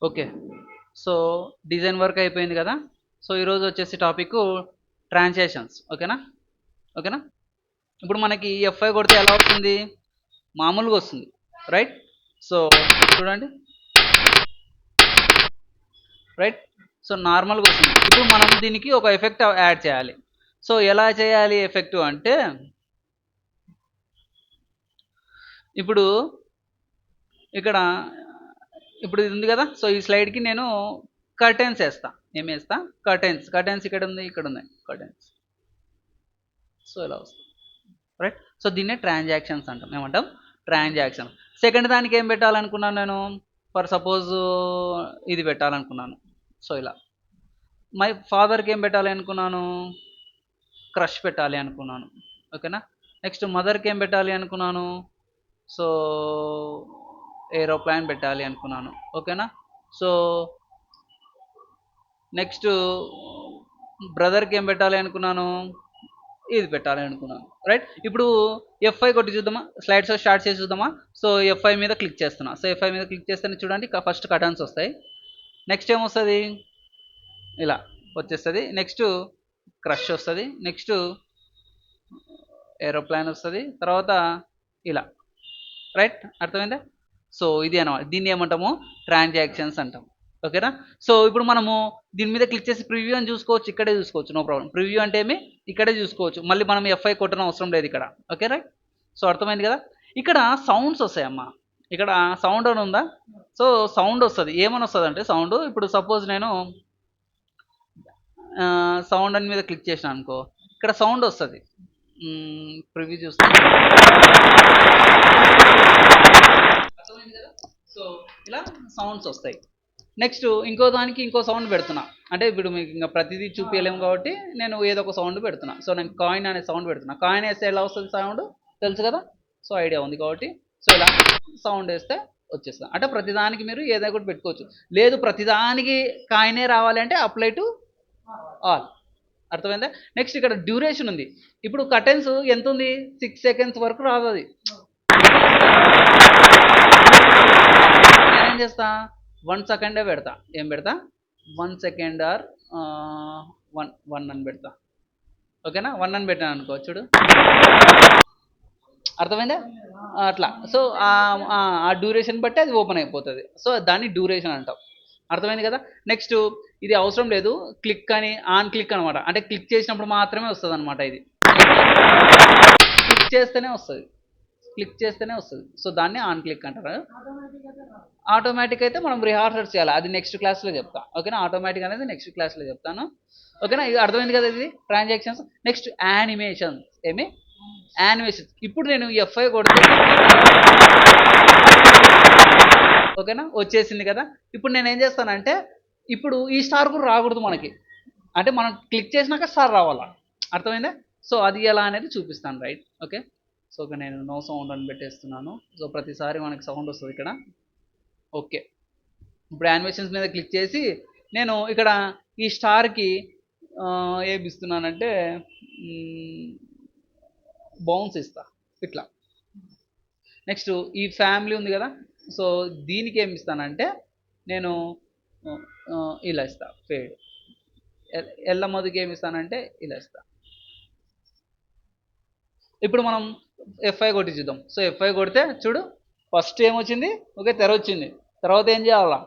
Okay. So design work అయిపోయింది కదా. So ఈరోజు వచ్చేసి టాపిక్ ట్రాన్సాక్షన్స్. ఓకేనా? ఓకేనా? ఇప్పుడు మనకి ఎఫ్ఐ కొడితే ఎలా వస్తుంది? మామూలుగా వస్తుంది, రైట్? సో చూడండి, రైట్? సో నార్మల్గా వస్తుంది. ఇప్పుడు మనం దీనికి ఒక ఎఫెక్ట్ యాడ్ చేయాలి. సో ఎలా చేయాలి ఎఫెక్ట్ అంటే, ఇప్పుడు ఇక్కడ ఇప్పుడు ఇది ఉంది కదా. సో ఈ స్లైడ్కి నేను కర్టెన్స్ వేస్తా. ఏం వేస్తా? కర్టెన్స్. కర్టెన్స్ ఇక్కడ ఉంది, ఇక్కడ ఉన్నాయి కర్టెన్స్. సో ఇలా వస్తుంది, రైట్? సో దీన్నే ట్రాన్సాక్షన్స్ అంటాం. ఏమంటాం? ట్రాన్సాక్షన్. సెకండ్ దానికి ఏం పెట్టాలనుకున్నాను నేను? ఫర్ సపోజ్ ఇది పెట్టాలనుకున్నాను. సో ఇలా మై ఫాదర్కి ఏం పెట్టాలి అనుకున్నాను? క్రష్ పెట్టాలి అనుకున్నాను. ఓకేనా? నెక్స్ట్ మదర్కి ఏం పెట్టాలి అనుకున్నాను? సో ఏరోప్లేన్ పెట్టాలి అనుకున్నాను. ఓకేనా? సో నెక్స్ట్ బ్రదర్కి ఏం పెట్టాలి అనుకున్నాను? ఇది పెట్టాలి అనుకున్నాను, రైట్? ఇప్పుడు ఎఫ్ఐ కొట్టి చూద్దామా, స్లైడ్స్ స్టార్ట్ చేసి చూద్దామా. సో ఎఫ్ఐ మీద క్లిక్ చేస్తున్నా. సో ఎఫ్ఐ మీద క్లిక్ చేస్తేనే చూడండి ఫస్ట్ కటన్స్ వస్తాయి. నెక్స్ట్ ఏమొస్తుంది? ఇలా వచ్చేస్తుంది. నెక్స్ట్ క్రష్ వస్తుంది. నెక్స్ట్ ఏరోప్లేన్ వస్తుంది. తర్వాత ఇలా, రైట్? అర్థమైందా? సో ఇది అనమాట. దీన్ని ఏమంటాము? ట్రాన్సాక్షన్స్ అంటాం. ఓకేనా? సో ఇప్పుడు మనము దీని మీద క్లిక్ చేసి ప్రివ్యూ అని చూసుకోవచ్చు. ఇక్కడే చూసుకోవచ్చు, నో ప్రాబ్లం. ప్రివ్యూ అంటే ఏమి? ఇక్కడే చూసుకోవచ్చు. మళ్ళీ మనం ఎఫ్ఐ కొట్టడం అవసరం లేదు ఇక్కడ. Okay, right? సో అర్థమైంది కదా. ఇక్కడ సౌండ్స్ వస్తాయమ్మా. ఇక్కడ సౌండ్ అని ఉందా? సో సౌండ్ వస్తుంది. ఏమని వస్తుంది అంటే సౌండ్, ఇప్పుడు సపోజ్ నేను సౌండ్ అని మీద క్లిక్ చేసిన అనుకో, ఇక్కడ సౌండ్ వస్తుంది. ప్రివ్యూ చూస్తే అర్థమైంది కదా. సో ఇలా సౌండ్స్ వస్తాయి. నెక్స్ట్ ఇంకో దానికి ఇంకో సౌండ్ పెడుతున్నా. అంటే ఇప్పుడు మీకు ఇంకా ప్రతిదీ చూపించలేము కాబట్టి నేను ఏదో ఒక సౌండ్ పెడుతున్నా. సో నేను కాయిన్ అనే సౌండ్ పెడుతున్నా. కాయిన్ వేస్తే ఎలా వస్తుంది సౌండ్ తెలుసు కదా. సో ఐడియా ఉంది కాబట్టి సో ఇలా సౌండ్ వేస్తే వచ్చేస్తుంది. అంటే ప్రతిదానికి మీరు ఏదో ఒకటి పెట్టుకోవచ్చు. లేదు ప్రతిదానికి కాయినే రావాలి అంటే అప్లై టు ఆల్. అర్థమైందా? నెక్స్ట్ ఇక్కడ డ్యూరేషన్ ఉంది. ఇప్పుడు కటెన్స్ ఎంత ఉంది? 6 సెకండ్స్ వరకు రాదు అది. నేనేం చేస్తా? 1 సెకండే పెడతా. ఏం పెడతా? 1 సెకండ్ ఆర్ 1 అని పెడతా. ఓకేనా? 1 అని పెట్టాను అనుకో, చూడు అర్థమైందా? అట్లా. సో ఆ డ్యూరేషన్ బట్టి అది ఓపెన్ అయిపోతుంది. సో దాన్ని డ్యూరేషన్ అంటాం. అర్థమైంది కదా. నెక్స్ట్ ఇది అవసరం లేదు, క్లిక్ అని ఆన్ క్లిక్ అనమాట. అంటే క్లిక్ చేసినప్పుడు మాత్రమే వస్తుంది అనమాట. ఇది క్లిక్ చేస్తేనే వస్తుంది, క్లిక్ చేస్తేనే వస్తుంది. సో దాన్ని ఆన్ క్లిక్ అంటారు. ఆటోమేటిక్ అయితే మనం రిహార్సల్ చేయాలి, అది నెక్స్ట్ క్లాస్లో చెప్తా. ఓకేనా? ఆటోమేటిక్ అనేది నెక్స్ట్ క్లాస్లో చెప్తాను. ఓకేనా? ఇది అర్థమైంది కదా. ఇది ట్రాన్సాక్షన్స్. Next animations. ఏమి? యానిమేషన్స్. ఇప్పుడు నేను ఎఫ్ఐ కొడితే ఓకేనా వచ్చేసింది కదా. ఇప్పుడు నేను ఏం చేస్తానంటే, ఇప్పుడు ఈ స్టార్ కూడా రాకూడదు మనకి. అంటే మనం క్లిక్ చేసినాక స్టార్ రావాలా. అర్థమైందా? సో అది ఎలా అనేది చూపిస్తాను, రైట్? ఓకే. సో ఓకే, నేను నో సౌండ్ అని పెట్టేస్తున్నాను. సో ప్రతిసారి మనకి సౌండ్ వస్తుంది ఇక్కడ. ఓకే. ఇప్పుడు యానిమేషన్స్ మీద క్లిక్ చేసి నేను ఇక్కడ ఈ స్టార్కి ఏమి ఇస్తున్నానంటే బౌన్స్ ఇస్తా ఇట్లా. నెక్స్ట్ ఈ ఫ్యామిలీ ఉంది కదా. సో దీనికి ఏమి ఇస్తానంటే నేను ఇలా ఇస్తా ఫేడ్. ఎల్లమ్మదికి ఏమి ఇస్తానంటే ఇలా ఇస్తా. ఇప్పుడు మనం ఎఫ్ఐ కొట్టి చూద్దాం. సో ఎఫ్ఐ కొడితే చూడు ఫస్ట్ ఏమొచ్చింది? ఓకే, తెర వచ్చింది. తర్వాత ఏం చేయాలా?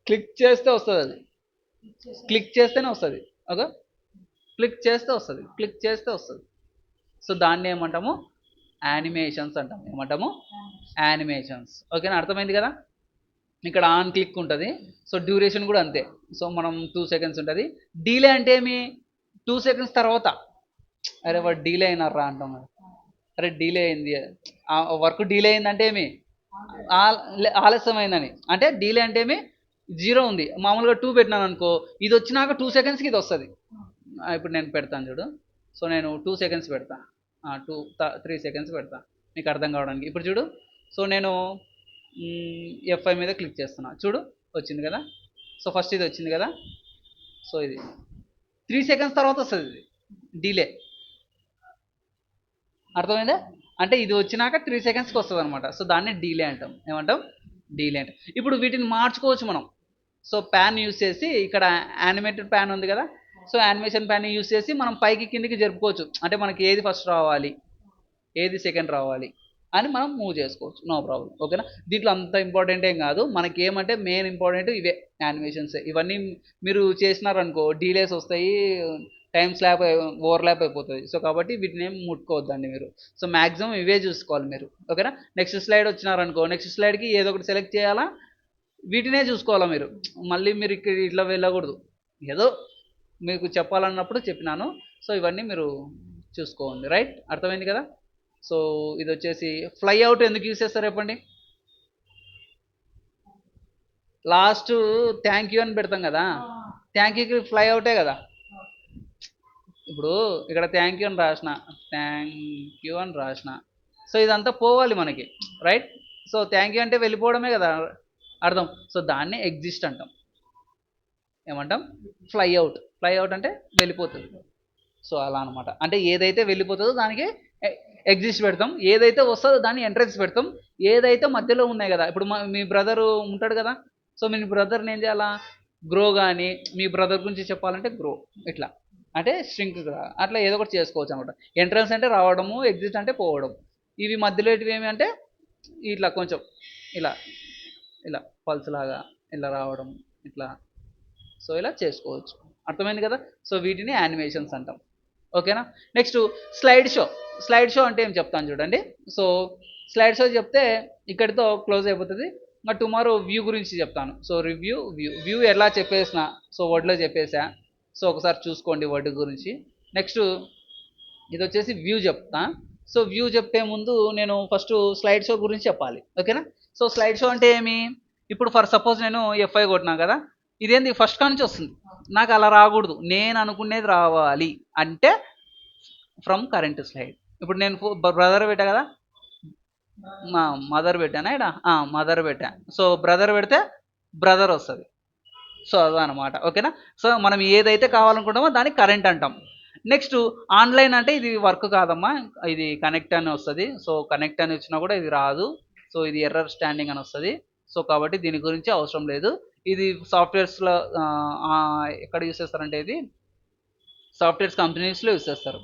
క్లిక్ చేస్తే వస్తుంది. అది క్లిక్ చేస్తేనే వస్తుంది. ఓకే, క్లిక్ చేస్తే వస్తుంది, క్లిక్ చేస్తే వస్తుంది. సో దాన్ని ఏమంటాము? యానిమేషన్స్ అంటాము. ఏమంటాము? యానిమేషన్స్. ఓకేనా? అర్థమైంది కదా. ఇక్కడ ఆన్ క్లిక్ ఉంటుంది. సో డ్యూరేషన్ కూడా అంతే. సో మనం 2 సెకండ్స్ ఉంటుంది. డీలే అంటే ఏమి? 2 సెకండ్స్ తర్వాత అరే వాడు డీలే అయినారా అంటాం కదా. అరే డీలే అయింది, ఆ వర్క్ డీలే అయిందంటే ఏమి? ఆలస్యమైందని. అంటే డీలే అంటే ఏమి? 0 ఉంది. మామూలుగా 2 పెట్టినాను అనుకో, ఇది వచ్చినాక 2 సెకండ్స్కి ఇది వస్తుంది. ఇప్పుడు నేను పెడతాను చూడు. సో నేను 2 సెకండ్స్ పెడతా, 3 సెకండ్స్ పెడతా మీకు అర్థం కావడానికి. ఇప్పుడు చూడు. సో నేను ఎఫ్ఐ మీద క్లిక్ చేస్తున్నా. చూడు వచ్చింది కదా. సో ఫస్ట్ ఇది వచ్చింది కదా. సో ఇది 3 సెకండ్స్ తర్వాత వస్తుంది ఇది డీలే. అర్థమైందా? అంటే ఇది వచ్చినాక 3 సెకండ్స్కి వస్తుంది అనమాట. సో దాన్ని డీలే అంటాం. ఏమంటాం? డీలెంట్. ఇప్పుడు వీటిని మార్చుకోవచ్చు మనం. సో ప్యాన్ యూస్ చేసి ఇక్కడ యానిమేటెడ్ ప్యాన్ ఉంది కదా, సో యానిమేషన్ ప్యాన్ యూస్ చేసి మనం పైకి కిందికి జరుపుకోవచ్చు. అంటే మనకి ఏది ఫస్ట్ రావాలి, ఏది సెకండ్ రావాలి అని మనం మూవ్ చేసుకోవచ్చు, నో ప్రాబ్లం. ఓకేనా. దీంట్లో అంత ఇంపార్టెంట్ ఏం కాదు, మనకి ఏమంటే మెయిన్ ఇంపార్టెంట్ ఇవే యానిమేషన్స్. ఇవన్నీ మీరు చేసినారనుకో డీలేస్ వస్తాయి, టైం స్లాప్ ఓవర్లాప్ అయిపోతుంది. సో కాబట్టి వీటిని ఏం ముట్టుకోవద్దండి మీరు. సో మ్యాక్సిమం ఇవే చూసుకోవాలి మీరు. ఓకేనా. నెక్స్ట్ స్లైడ్ వచ్చినారనుకో నెక్స్ట్ స్లైడ్కి ఏదో ఒకటి సెలెక్ట్ చేయాలా, వీటినే చూసుకోవాలా మీరు. మళ్ళీ మీరు ఇక్కడ ఇట్లా వెళ్ళకూడదు. ఏదో మీకు చెప్పాలన్నప్పుడు చెప్పినాను. సో ఇవన్నీ మీరు చూసుకోండి. రైట్, అర్థమైంది కదా. సో ఇది వచ్చేసి ఫ్లై అవుట్ ఎందుకు యూస్ చేస్తారు చెప్పండి. లాస్ట్ థ్యాంక్ యూ అని పెడతాం కదా, థ్యాంక్ యూకి ఫ్లై అవుటే కదా. ఇప్పుడు ఇక్కడ థ్యాంక్ యూ అని రాసిన, థ్యాంక్ యూ అని రాసిన, సో ఇదంతా పోవాలి మనకి. రైట్. సో థ్యాంక్ యూ అంటే వెళ్ళిపోవడమే కదా అర్థం. సో దాన్ని ఎగ్జిస్ట్ అంటాం. ఏమంటాం, ఫ్లై అవుట్. ఫ్లై అవుట్ అంటే వెళ్ళిపోతుంది. సో అలా అనమాట. అంటే ఏదైతే వెళ్ళిపోతుందో దానికి ఎగ్జిస్ట్ పెడతాం, ఏదైతే వస్తుందో దాన్ని ఎంట్రెన్స్ పెడతాం. ఏదైతే మధ్యలో ఉన్నాయి కదా, ఇప్పుడు మీ బ్రదరు ఉంటాడు కదా, సో మీ బ్రదర్ని ఏం చేయాలా, గ్రో కానీ మీ బ్రదర్ గురించి చెప్పాలంటే గ్రో, ఇట్లా అంటే స్ట్రింక్ అట్లా ఏదో ఒకటి చేసుకోవచ్చు అనమాట. ఎంట్రన్స్ అంటే రావడము, ఎగ్జిట్ అంటే పోవడం. ఇవి మధ్యలో ఏమి అంటే ఇట్లా కొంచెం ఇలా ఇలా పల్స్ లాగా ఇలా రావడం ఇట్లా. సో ఇలా చేసుకోవచ్చు. అర్థమైంది కదా. సో వీటిని యానిమేషన్స్ అంటాం. ఓకేనా. Next slide show. Slide show అంటే ఏం చెప్తాను చూడండి. సో స్లైడ్ షో చెప్తే ఇక్కడితో క్లోజ్ అయిపోతుంది. మరి టుమారో వ్యూ గురించి చెప్తాను. సో రివ్యూ, వ్యూ ఎలా చెప్పేసిన, సో వర్డ్లో చెప్పేసా. సో ఒకసారి చూసుకోండి వర్డ్ గురించి. నెక్స్ట్ ఇది వచ్చేసి వ్యూ చెప్తా. సో వ్యూ చెప్పే ముందు నేను ఫస్ట్ స్లైడ్ షో గురించి చెప్పాలి. ఓకేనా. సో స్లైడ్ షో అంటే ఏమి, ఇప్పుడు ఫర్ సపోజ్ నేను F5 కొట్టినా కదా, ఇదేంది ఫస్ట్ కా నుంచి వస్తుంది. నాకు అలా రాకూడదు, నేను అనుకునేది రావాలి అంటే ఫ్రమ్ కరెంట్ స్లైడ్. ఇప్పుడు నేను బ్రదర్ పెట్టా కదా, మా మదర్ పెట్టానా ఇక్కడ, మదర్ పెట్టా. సో బ్రదర్ పెడితే బ్రదర్ వస్తుంది. సో అదనమాట. ఓకేనా. సో మనం ఏదైతే కావాలనుకుంటామో దాన్ని కరెంట్ అంటాం. నెక్స్ట్ ఆన్లైన్ అంటే ఇది వర్క్ కాదమ్మా, ఇది కనెక్ట్ అని వస్తుంది. సో కనెక్ట్ అని వచ్చినా కూడా ఇది రాదు. సో ఇది ఎర్రర్ స్టాండింగ్ అని వస్తుంది. సో కాబట్టి దీని గురించి అవసరం లేదు. ఇది సాఫ్ట్వేర్స్లో ఎక్కడ యూస్ చేస్తారంటే ఇది సాఫ్ట్వేర్స్ కంపెనీస్లో యూస్ చేస్తారు.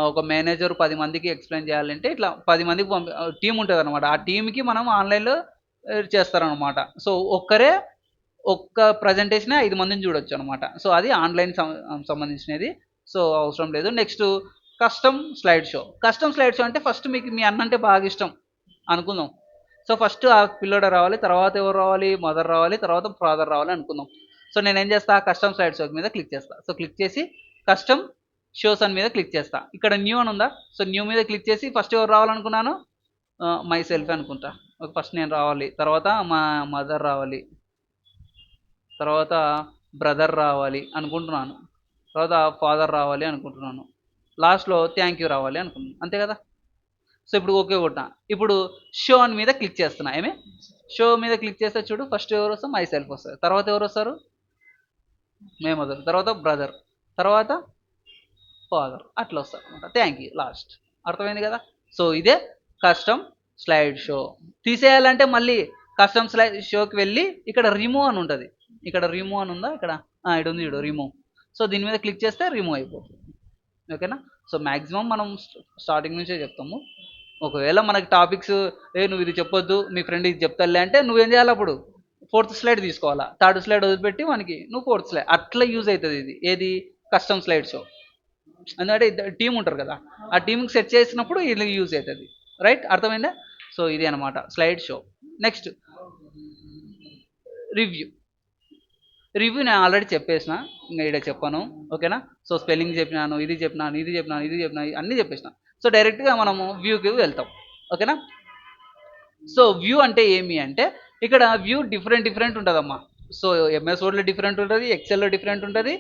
ఒక మేనేజర్ 10 మందికి ఎక్స్ప్లెయిన్ చేయాలంటే ఇట్లా 10 మందికి టీం ఉంటుంది అనమాట. ఆ టీంకి మనం ఆన్లైన్లో చేస్తారనమాట. సో ఒక్క ప్రజెంటేషన్ 5 మందిని చూడొచ్చు అనమాట. సో అది ఆన్లైన్ సంబంధించినది. సో అవసరం లేదు. Next custom slide show. Custom slide show అంటే ఫస్ట్ మీకు మీ అన్న అంటే బాగా ఇష్టం అనుకుందాం. సో ఫస్ట్ ఆ పిల్లోడు రావాలి, తర్వాత ఎవరు రావాలి, మదర్ రావాలి, తర్వాత ఫాదర్ రావాలి అనుకుందాం. సో నేను ఏం చేస్తా, కస్టమ్ స్లైడ్ షో మీద క్లిక్ చేస్తా. సో క్లిక్ చేసి కస్టమ్ షోస్ అని మీద క్లిక్ చేస్తా. ఇక్కడ న్యూ అని ఉందా, సో న్యూ మీద క్లిక్ చేసి ఫస్ట్ ఎవరు రావాలనుకున్నాను, మై సెల్ఫ్ అనుకుంటా. ఫస్ట్ నేను రావాలి, తర్వాత మా మదర్ రావాలి, తర్వాత బ్రదర్ రావాలి అనుకుంటున్నాను, తర్వాత ఫాదర్ రావాలి అనుకుంటున్నాను, లాస్ట్లో థ్యాంక్ యూ రావాలి అనుకుంటున్నాను. అంతే కదా. సో ఇప్పుడు ఓకే కొట్టా. ఇప్పుడు షో అని మీద క్లిక్ చేస్తున్నా. ఏమి షో మీద క్లిక్ చేస్తే చూడు, ఫస్ట్ ఎవరు వస్తారు, మై సెల్ఫ్ వస్తారు, తర్వాత ఎవరు వస్తారు, మే మదర్, తర్వాత బ్రదర్, తర్వాత ఫాదర్, అట్లా వస్తారు అనమాట. Thank you last. అర్థమైంది కదా. సో ఇదే కస్టమ్ స్లైడ్ షో. తీసేయాలంటే మళ్ళీ కస్టమ్ స్లైడ్ షోకి వెళ్ళి ఇక్కడ రిమూవ్ అని ఉంటుంది. ఇక్కడ రిమూవ్ అని ఉందా, ఇక్కడ ఇక్కడ ఉంది చూడు రిమూవ్. సో దీని మీద క్లిక్ చేస్తే రిమూవ్ అయిపోతుంది. ఓకేనా. సో మ్యాక్సిమం మనం స్టార్టింగ్ నుంచే చెప్తాము. ఒకవేళ మనకి టాపిక్స్ నువ్వు ఇది చెప్పొద్దు, మీ ఫ్రెండ్ ఇది చెప్తాలే అంటే నువ్వేం చేయాలి, అప్పుడు 4th స్లైడ్ తీసుకోవాలా, 3rd స్లైడ్ వదిలిపెట్టి మనకి నువ్వు 4th స్లైడ్ అట్లా యూజ్ అవుతుంది. ఇది ఏది కస్టమ్ స్లైడ్ షో. ఎందుకంటే టీం ఉంటారు కదా, ఆ టీంకి సెట్ చేసినప్పుడు ఇది యూజ్ అవుతుంది. రైట్, అర్థమైందా. సో ఇది అనమాట slide show. Next review. Review నేను ఆల్రెడీ చెప్పేసిన, ఇంకా ఇక్కడ చెప్పాను. ఓకేనా. సో స్పెల్లింగ్ చెప్పినాను, ఇది చెప్పినాను, ఇది చెప్పినాను, ఇది చెప్పినాను, అన్నీ చెప్పేసిన. సో డైరెక్ట్గా మనము వ్యూకి వెళ్తాం. ఓకేనా. సో వ్యూ అంటే ఏమి అంటే ఇక్కడ వ్యూ డిఫరెంట్ ఉంటుందమ్మా. సో MS వర్డ్లో డిఫరెంట్ ఉంటుంది, ఎక్సెల్లో డిఫరెంట్ ఉంటుంది,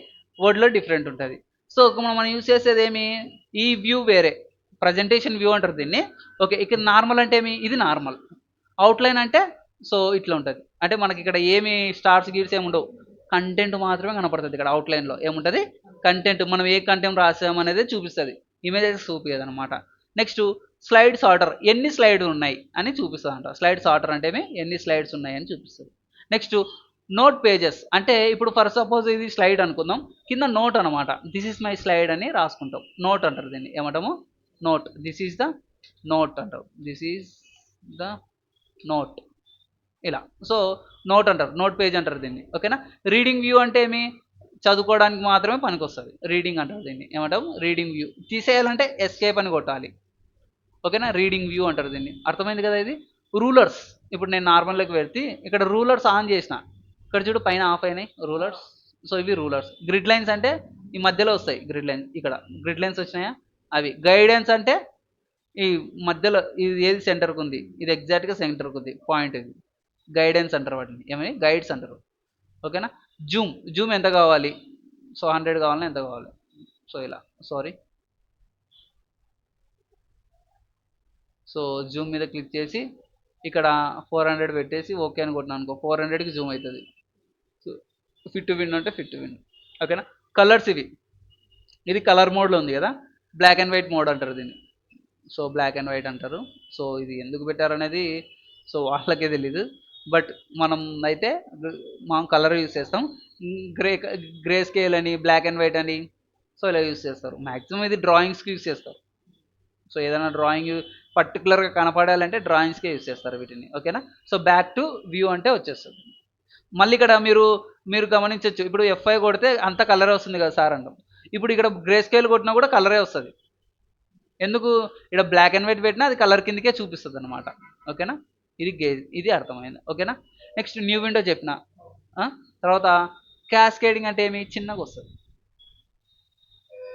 వర్డ్లో డిఫరెంట్ ఉంటుంది. సో మనం యూస్ చేసేది ఏమి, ఈ వ్యూ వేరే, ప్రజెంటేషన్ వ్యూ అంటారు దీన్ని. ఓకే, ఇక్కడ నార్మల్ అంటే ఏమి, ఇది నార్మల్. అవుట్లైన్ అంటే సో ఇట్లా ఉంటుంది. అంటే మనకి ఇక్కడ ఏమి స్టార్స్ గీడ్స్ ఏమి ఉండవు, కంటెంట్ మాత్రమే కనపడుతుంది. ఇక్కడ అవుట్లైన్లో ఏముంటుంది, కంటెంట్, మనం ఏ కంటెంట్ రాసాం అనేది చూపిస్తుంది, ఇమేజెస్ చూపించదు అనమాట. నెక్స్ట్ స్లైడ్ సార్టర్ ఎన్ని స్లైడ్ ఉన్నాయి అని చూపిస్తుంది అంట. స్లైడ్ సార్టర్ అంటే ఎన్ని స్లైడ్స్ ఉన్నాయి అని చూపిస్తుంది. నెక్స్ట్ నోట్ పేజెస్ అంటే ఇప్పుడు ఫర్ సపోజ్ ఇది స్లైడ్ అనుకుందాం, కింద నోట్ అనమాట, దిస్ ఈజ్ మై స్లైడ్ అని రాసుకుంటాం. నోట్ అంటారు దీన్ని, ఏమంటాము note. This is the note అంటారు, దిస్ ఈజ్ ద నోట్, ఇలా. సో నోట్ అంటారు, నోట్ పేజ్ అంటారు దీన్ని. ఓకేనా. రీడింగ్ వ్యూ అంటే చదువుకోవడానికి మాత్రమే పనికి వస్తుంది. రీడింగ్ అంటారు దీన్ని, ఏమంటాం రీడింగ్ వ్యూ. తీసేయాలంటే ఎస్కేప్ అని కొట్టాలి. ఓకేనా. రీడింగ్ వ్యూ అంటారు దీన్ని. అర్థమైంది కదా ఇది. రూలర్స్, ఇప్పుడు నేను నార్మల్లోకి వెళ్తే ఇక్కడ రూలర్స్ ఆన్ చేసిన, ఇక్కడ చూడు పైన ఆఫ్ అయినాయి రూలర్స్. సో ఇవి రూలర్స్. గ్రిడ్ లైన్స్ అంటే ఈ మధ్యలో వస్తాయి గ్రిడ్ లైన్స్, ఇక్కడ గ్రిడ్ లైన్స్ వచ్చినాయా అవి. గైడెన్స్ అంటే ఈ మధ్యలో ఇది ఏది సెంటర్కి ఉంది, ఇది ఎగ్జాక్ట్గా సెంటర్కి ఉంది పాయింట్, ఇది గైడెన్స్ అంటారు వాటిని, ఏమని గైడ్స్ అంటారు. ఓకేనా. జూమ్, జూమ్ ఎంత కావాలి, సో 100 కావాలన్నా ఎంత కావాలి, సో ఇలా సారీ. సో జూమ్ మీద క్లిక్ చేసి ఇక్కడ 400 పెట్టేసి ఓకే అని కొట్టినా అనుకో, 400కి జూమ్ అవుతుంది. సో ఫిట్ టు విన్ అంటే ఫిట్ టు విన్. ఓకేనా. కలర్స్ ఇవి, ఇది కలర్ మోడ్లో ఉంది కదా, బ్లాక్ అండ్ వైట్ మోడ్ అంటారు దీన్ని. సో బ్లాక్ అండ్ వైట్ అంటారు. సో ఇది ఎందుకు పెట్టారనేది సో వాళ్ళకే తెలీదు, బట్ మనం అయితే మనం కలర్ యూస్ చేస్తాం. గ్రే స్కేల్ అని, బ్లాక్ అండ్ వైట్ అని, సో ఇలా యూస్ చేస్తారు. మ్యాక్సిమం ఇది డ్రాయింగ్స్కి యూస్ చేస్తారు. సో ఏదైనా డ్రాయింగ్ పర్టికులర్గా కనపడాలంటే డ్రాయింగ్స్కే యూస్ చేస్తారు వీటిని. ఓకేనా. సో బ్యాక్ టు వ్యూ అంటే వచ్చేస్తుంది. మళ్ళీ ఇక్కడ మీరు గమనించవచ్చు, ఇప్పుడు F5 కొడితే అంత కలరే వస్తుంది కదా సార్ అంటాం. ఇప్పుడు ఇక్కడ గ్రే స్కేల్ కొట్టినా కూడా కలరే వస్తుంది. ఎందుకు, ఇక్కడ బ్లాక్ అండ్ వైట్ పెట్టినా అది కలర్ కిందకే చూపిస్తుంది అనమాట. ఓకేనా. ఇది ఇది అర్థమైంది. ఓకేనా. నెక్స్ట్ న్యూ విండో చెప్పిన తర్వాత క్యాస్కేడింగ్ అంటే చిన్నగా వస్తుంది.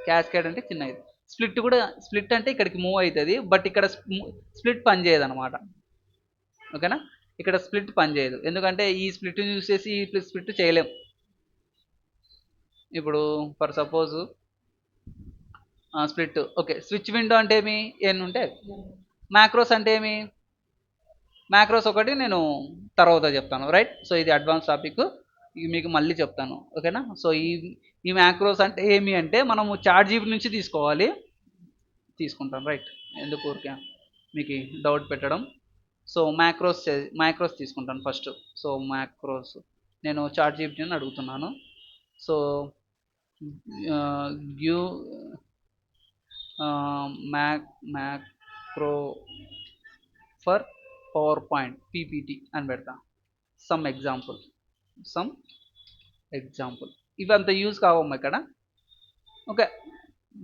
క్యాస్కేడ్ అంటే చిన్నది. స్ప్లిట్ కూడా, స్ప్లిట్ అంటే ఇక్కడికి మూవ్ అవుతుంది, బట్ ఇక్కడ స్ప్లిట్ పనిచేయదు అనమాట. ఓకేనా. ఇక్కడ స్ప్లిట్ పనిచేయదు, ఎందుకంటే ఈ స్ప్లిట్ యూస్ చేసి ఈ స్ప్లిట్ చేయలేం. ఇప్పుడు for suppose split, okay. Switch window అంటే ఎన్ని ఉంటాయి. మ్యాక్రోస్ అంటే మ్యాక్రోస్ ఒకటి నేను తర్వాత చెప్తాను, రైట్. సో ఇది అడ్వాన్స్ టాపిక్, ఇది మీకు మళ్ళీ చెప్తాను. ఓకేనా. సో ఈ మ్యాక్రోస్ అంటే అంటే మనము చాట్ జీపీ నుంచి తీసుకుంటాం, రైట్. ఎందుకు ఊరికే మీకు డౌట్ పెట్టడం. సో మ్యాక్రోస్ తీసుకుంటాను ఫస్ట్. సో మ్యాక్రోస్ నేను చాట్ జీపీటీని అడుగుతున్నాను. So give macro for power point PPT అని పెడతా. సమ్ ఎగ్జాంపుల్ ఇవి అంత యూజ్ కావమ్మా ఇక్కడ. Okay.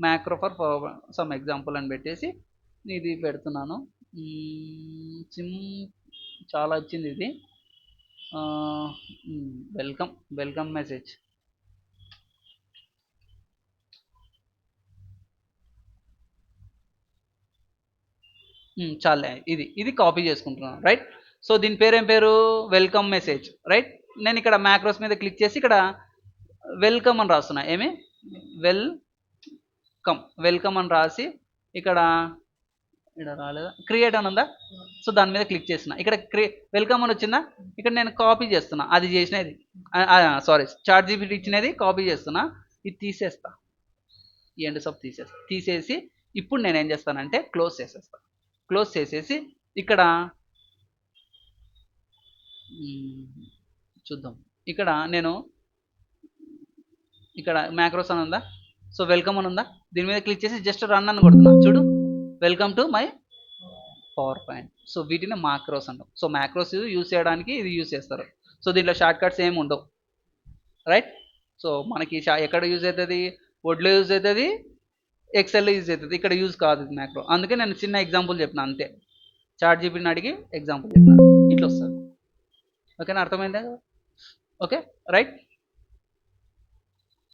Macro for power some example అని పెట్టేసి ఇది పెడుతున్నాను. చాలా వచ్చింది ఇది. Welcome message. చాలే, ఇది కాపీ చేసుకుంటున్నాను, రైట్. సో దీని పేరు ఏం పేరు, వెల్కమ్ మెసేజ్, రైట్. నేను ఇక్కడ మ్యాక్రోస్ మీద క్లిక్ చేసి ఇక్కడ వెల్కమ్ అని రాస్తున్నా, వెల్కమ్ అని రాసి ఇక్కడ రాలేదా, క్రియేట్ అని ఉందా. సో దాని మీద క్లిక్ చేసిన, ఇక్కడ వెల్కమ్ అని వచ్చిందా, ఇక్కడ నేను కాపీ చేస్తున్నా, అది చేసినది సారీ చాట్ జీపీటీ ఇచ్చినది కాపీ చేస్తున్నా. ఇది తీసేస్తా, ఈ ఎండ్ సబ్ తీసేసి ఇప్పుడు నేను ఏం చేస్తానంటే క్లోజ్ చేసేసి ఇక్కడ చూద్దాం. ఇక్కడ నేను ఇక్కడ మ్యాక్రోస్ అని ఉందా, సో వెల్కమ్ అని ఉందా, దీని మీద క్లిక్ చేసి జస్ట్ రన్ అని కొడుతున్నా. చూడు, welcome to my power point. So వీటిని మ్యాక్రోస్ అంటాం. సో మ్యాక్రోస్ యూజ్ చేయడానికి ఇది యూజ్ చేస్తారు. సో దీంట్లో షార్ట్ కట్స్ ఏమి ఉండవు, రైట్. సో మనకి ఎక్కడ యూజ్ అవుతుంది, వర్డ్లో యూజ్ అవుతుంది, ఎక్సెల్లో యూజ్ అవుతుంది, ఇక్కడ యూజ్ కాదు మ్యాక్రో. అందుకే నేను చిన్న ఎగ్జాంపుల్ చెప్పిన అంతే. చాట్ జీపీటీని అడిగి ఎగ్జాంపుల్ చెప్పిన, ఇట్లా వస్తుంది. ఓకేనా, అర్థమైందా. Okay, right.